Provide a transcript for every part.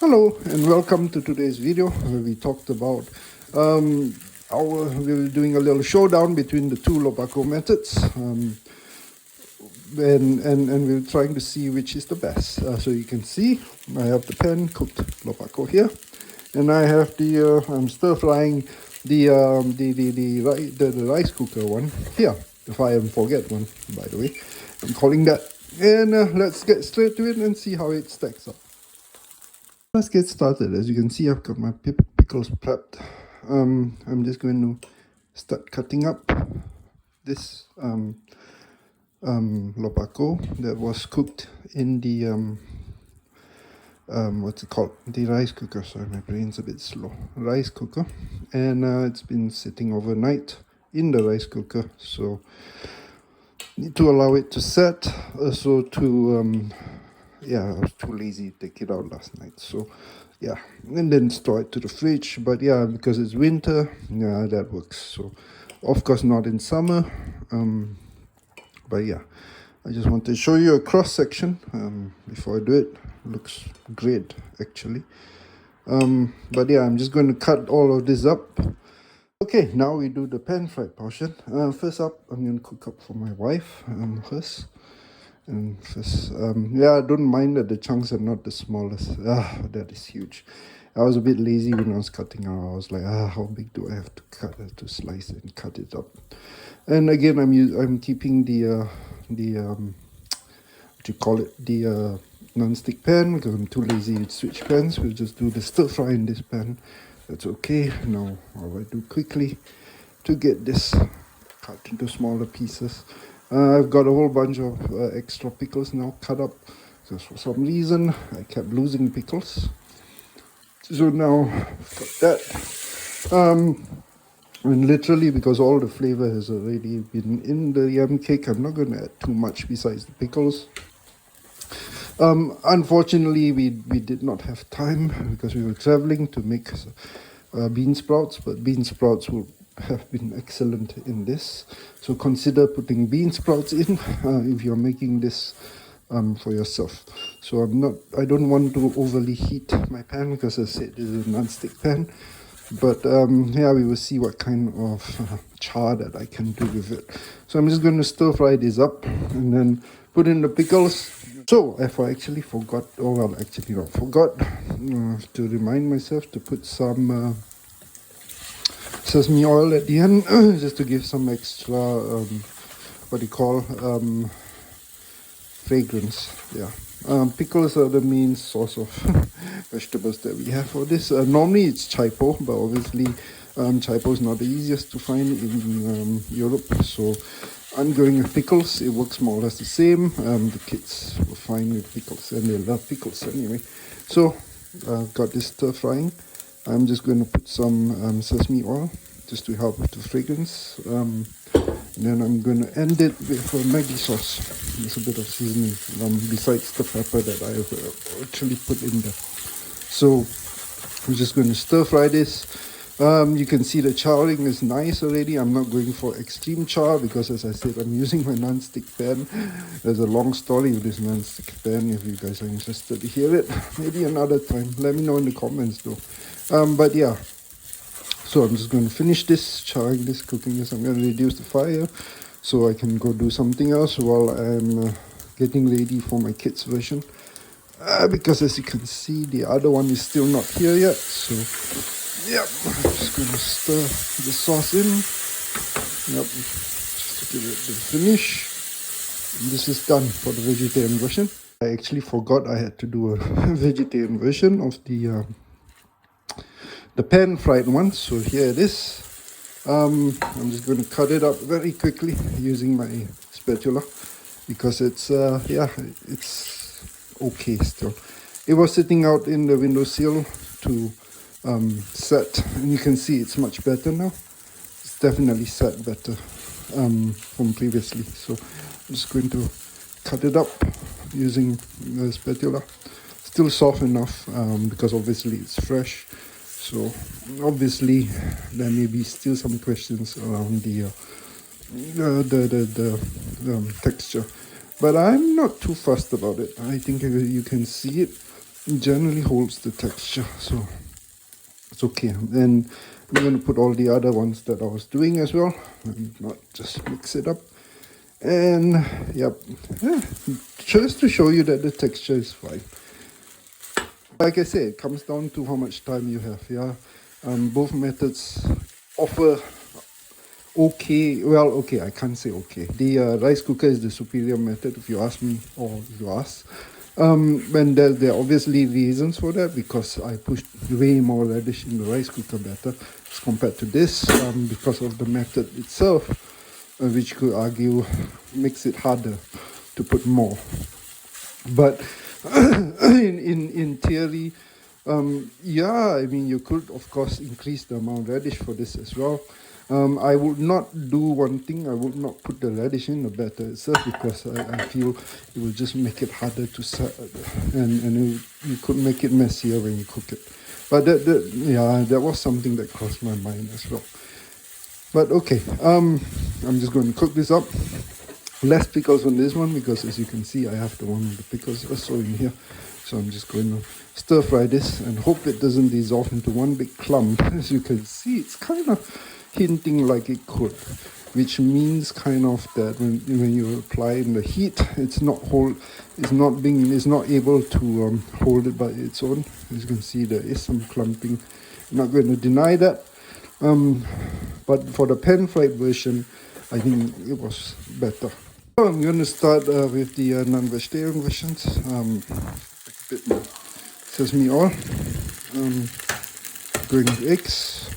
Hello and welcome to today's video where we talked about we were doing a little showdown between the two Loh Bak Goh methods, and we were trying to see which is the best. So you can see I have the pan cooked Loh Bak Goh here, and I have the I'm stir frying the rice cooker one here. The fire and forget one, by the way. I'm calling that. And let's get straight to it and see how it stacks up. Let's get started. As you can see, I've got my pickles prepped. I'm just going to start cutting up this Loh Bak Goh that was cooked in the what's it called? The rice cooker. Sorry, my brain's a bit slow. Rice cooker, and it's been sitting overnight in the rice cooker, so need to allow it to set. Also to yeah, I was too lazy to take it out last night, so yeah, and then store it to the fridge. But yeah, because it's winter, yeah, that works. So of course not in summer, but yeah, I just want to show you a cross section before I do it. Looks great actually. But yeah, I'm just going to cut all of this up. Okay, now we do the pan fried portion. First up, I'm going to cook up for my wife, hers. And first, yeah, I don't mind that the chunks are not the smallest. That is huge. I was a bit lazy when I was cutting out. I was like, how big do I have to cut to slice and cut it up? And again, I'm keeping the what you call it, the non-stick pan, because I'm too lazy to switch pans. We'll just do the stir fry in this pan. That's okay. Now, what I do quickly to get this cut into smaller pieces. I've got a whole bunch of extra pickles now cut up, because for some reason I kept losing pickles. So now I've got that. And literally, because all the flavor has already been in the yam cake, I'm not going to add too much besides the pickles. Unfortunately, we did not have time because we were traveling to make bean sprouts, but bean sprouts will have been excellent in this. So consider putting bean sprouts in if you're making this for yourself. So I don't want to overly heat my pan, because as I said, this is a non-stick pan. But yeah, we will see what kind of char that I can do with it. So I'm just going to stir fry this up and then put in the pickles. So if I actually forgot, actually not forgot, to remind myself to put some sesame oil at the end, just to give some extra, what do you call, fragrance. Yeah. Pickles are the main source of vegetables that we have for this. Normally it's chaipo, but obviously chaipo is not the easiest to find in Europe. So I'm going with pickles. It works more or less the same. The kids were fine with pickles, and they love pickles anyway. So I've got this stir frying. I'm just going to put some sesame oil just to help with the fragrance. And then I'm going to end it with Maggi sauce. There's a bit of seasoning besides the pepper that I have actually put in there. So I'm just going to stir fry this. You can see the charring is nice already. I'm not going for extreme char because, as I said, I'm using my non-stick pan. There's a long story with this non-stick pan. If you guys are interested to hear it, maybe another time. Let me know in the comments though. But yeah, so I'm just going to finish this, charring this, cooking this. I'm going to reduce the fire so I can go do something else while I'm getting ready for my kids' version. Because as you can see, the other one is still not here yet. So yep, I'm just going to stir the sauce in. Yep, just to give it the finish. And this is done for the vegetarian version. I actually forgot I had to do a vegetarian version of the pan fried one. So here it is. I'm just going to cut it up very quickly using my spatula, because it's yeah, it's okay still. It was sitting out in the windowsill to set, and you can see it's much better now. It's definitely set better from previously. So I'm just going to cut it up using the spatula. Still soft enough because obviously it's fresh. So obviously there may be still some questions around the texture, but I'm not too fussed about it. I think you can see it. generally holds the texture, so it's okay. Then I'm going to put all the other ones that I was doing as well, and not just mix it up. And yep, yeah, just to show you that the texture is fine. Like I said, it comes down to how much time you have. Yeah, both methods offer okay. Well, okay, I can't say okay. The rice cooker is the superior method, if you ask me, or if you ask. And there are obviously reasons for that, because I pushed way more radish in the rice cooker batter as compared to this, because of the method itself, which could argue makes it harder to put more. But in theory, yeah, I mean, you could of course increase the amount of radish for this as well. I would not do one thing. I would not put the radish in the batter itself, because I feel it will just make it harder to set, and you could make it messier when you cook it. But that was something that crossed my mind as well. But okay, I'm just going to cook this up. Less pickles on this one, because as you can see, I have the one with the pickles also in here. So I'm just going to stir fry this and hope it doesn't dissolve into one big clump. As you can see, it's kind of hinting like it could, which means kind of that when you apply in the heat, it's not able to hold it by its own. As you can see, there is some clumping. I'm not going to deny that. But for the pan fried version, I think it was better. So I'm going to start with the non-vegetarian versions. A bit more sesame oil, going with eggs.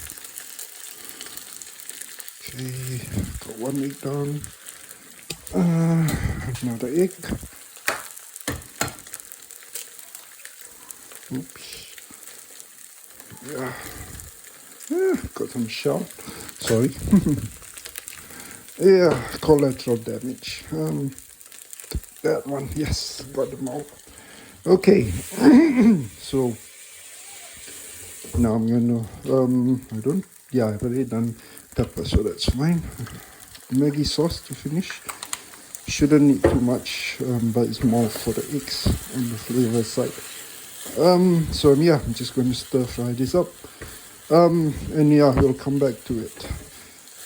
Okay, got one egg down, another egg. Oops. Yeah, got some shell. Sorry. Yeah, collateral damage. That one, yes, got them all. Okay, so now I'm gonna, I've already done pepper, so that's fine. Maggi sauce to finish. Shouldn't need too much, but it's more for the eggs on the flavor side. So yeah, I'm just going to stir fry this up. And yeah, we'll come back to it,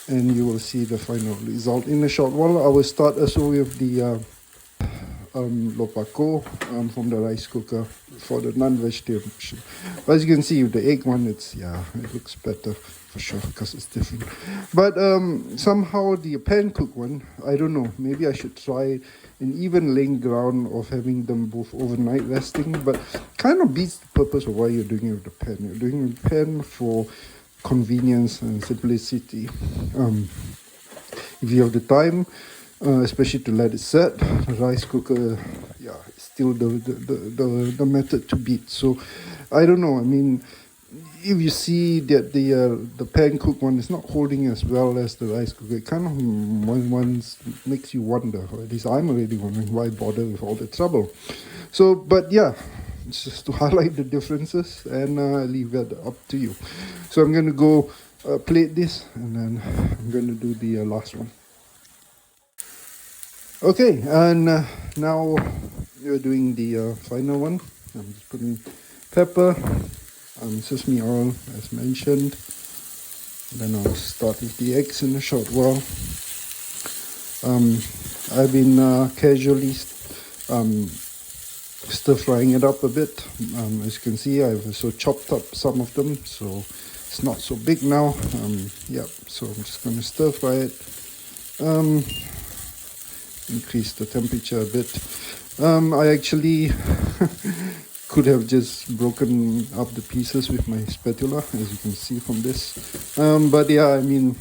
and you will see the final result in a short while. I will start also with the Loh Bak Goh from the rice cooker for the non-vegetarian option. But as you can see with the egg one, it looks better for sure because it's different. But somehow the pan cooked one, I don't know, maybe I should try an even laying ground of having them both overnight resting, but kind of beats the purpose of why you're doing it with the pan. You're doing it with the pan for convenience and simplicity. If you have the time, especially to let it set, the rice cooker, is still the method to beat. So I don't know. I mean, if you see that the pan cooked one is not holding as well as the rice cooker, it kind of once makes you wonder, or at least I'm already wondering, why bother with all the trouble. So, but yeah, it's just to highlight the differences and leave that up to you. So I'm going to go plate this, and then I'm going to do the last one. Okay, and now we're doing the final one. I'm just putting pepper, sesame oil as mentioned. Then I'll start with the eggs in a short while. I've been casually stir frying it up a bit. As you can see, I've also chopped up some of them, so it's not so big now. So I'm just going to stir fry it. Increase the temperature a bit. I actually could have just broken up the pieces with my spatula, as you can see from this. But yeah, I mean,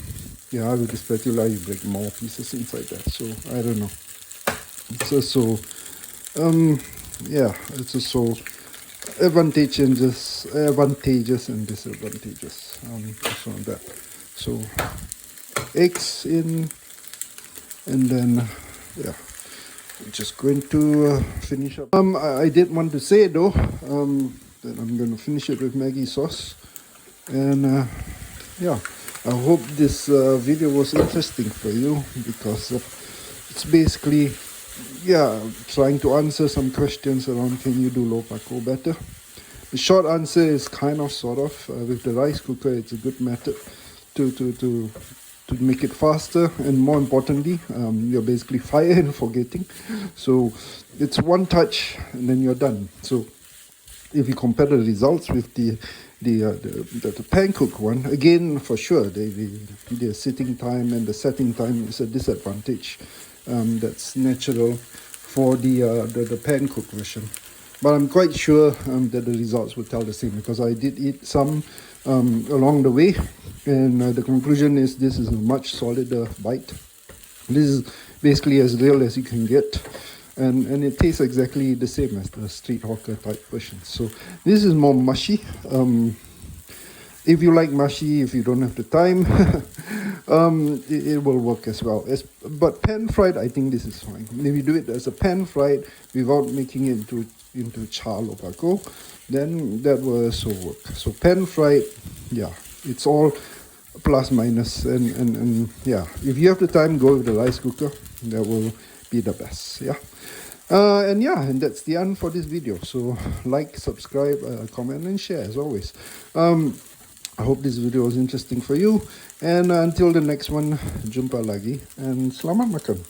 with the spatula you break more pieces inside that. So I don't know. It's also, it's also advantages and disadvantages. Also on that. So eggs in, and then I'm just going to finish up. I did want to say though that I'm going to finish it with Maggi sauce, and I hope this video was interesting for you, because it's basically yeah, trying to answer some questions around can you do loh bak goh better. The short answer is kind of, sort of. With the rice cooker, it's a good method to make it faster, and more importantly, you're basically fire and forgetting. So it's one touch and then you're done. So if you compare the results with the pan cook one, again, for sure, the sitting time and the setting time is a disadvantage. That's natural for the pan cook version. But I'm quite sure that the results will tell the same, because I did eat some along the way, and the conclusion is this is a much solider bite. This is basically as real as you can get, and it tastes exactly the same as the street hawker type version. So this is more mushy. If you like mushy, if you don't have the time, it will work as well. But pan fried, I think this is fine. If you do it as a pan fried without making it into char loh bak goh, then that will also work. So pan fried, yeah, it's all plus minus, and yeah, if you have the time, go with the rice cooker. That will be the best. Yeah. And that's the end for this video. So like, subscribe, comment and share as always. I hope this video was interesting for you, and until the next one, jumpa lagi and selamat makan.